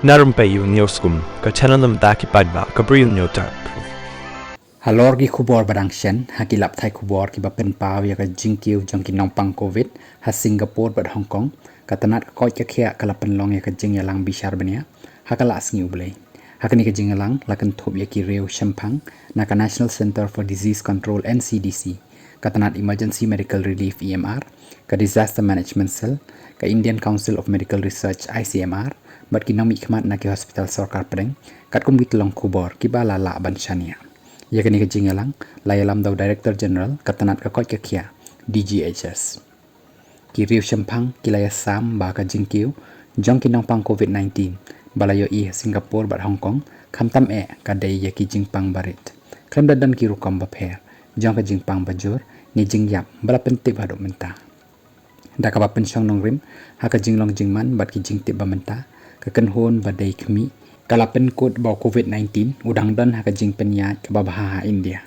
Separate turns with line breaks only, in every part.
Na Rympei U Hynñiewtrep paidbah Bri U Hynñiewtrep.
Halor gi khubor badangshan hakilap thai khubor ki bapen paw ya ka jingkiew jong ki nongpang covid ha Singapore bad Hong Kong katanat ko ka khia kalapan long ya ka jingyalang bishar bania hakala asngi ublei hakani ka jingyalang lakan thop ya ki reu shampang na ka National Center for Disease Control NCDC katanat Emergency Medical Relief EMR ka Disaster Management Cell ka Indian Council of Medical Research ICMR bad ki nomi khmat na ki hospital sarkar preng kat kum git long khubor ki bala la banshania ya kini ke jingalang layalam daw Director General katanat ka koi kia DGHS ki riu shampang kilaya sam ba ka jingkiew jong kinong pang COVID-19 balayo i Singapore bat Hong Kong khamtam ka dei ya ki jingpang barit klem dan ki rukom ba pher jong ka jingpang bajur ni jingyap bala pentik ba do menta da ka ba pensyong nong rim ha ka jinglong jingman bat ki jingtip ba menta ka kenhon ba dei khmi kalapen kod bau COVID-19 udang dan haka jing penyat ke babaha India.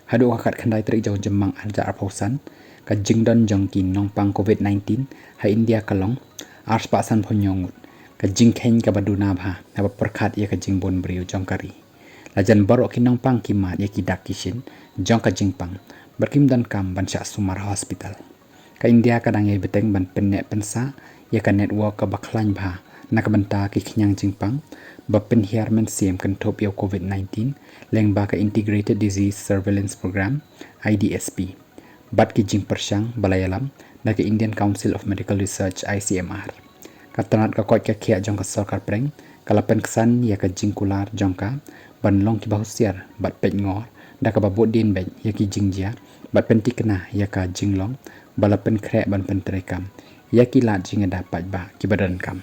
Hadu kakat kandai terik jauh jemang arja arpausan ka jing dan jongkin nongpang COVID-19 ha India kalong ars pasan phonyongut ka jing khen ka baduna bha na perkhat ya ka jing bon Bri U jongkari. Lajan baroh ki nongpang kimat ya ki dak kishin jong ka jing pang berkim dan kam ban syak sumar hospital. Ka India kadang ya beteng ban pennek pensa ya ka network ka baklan bha na ka banta ki khnyang jing pang bapen hiarmen siem kan top yo COVID-19 leng ba ka Integrated Disease Surveillance Program IDSP bat ki jing persyang balayalam na ka Indian Council of Medical Research ICMR katanat ka kot ka khia jong ka sarkar preng kalapen ksan ya ka jing kular jong ka ban long ki bahusiar bat pet ngor da ka babot din bet ya ki jingjia bat pentik na ya ka jinglong balapen krek ban pentrekam ya ki la jing dapat ba ki badan kam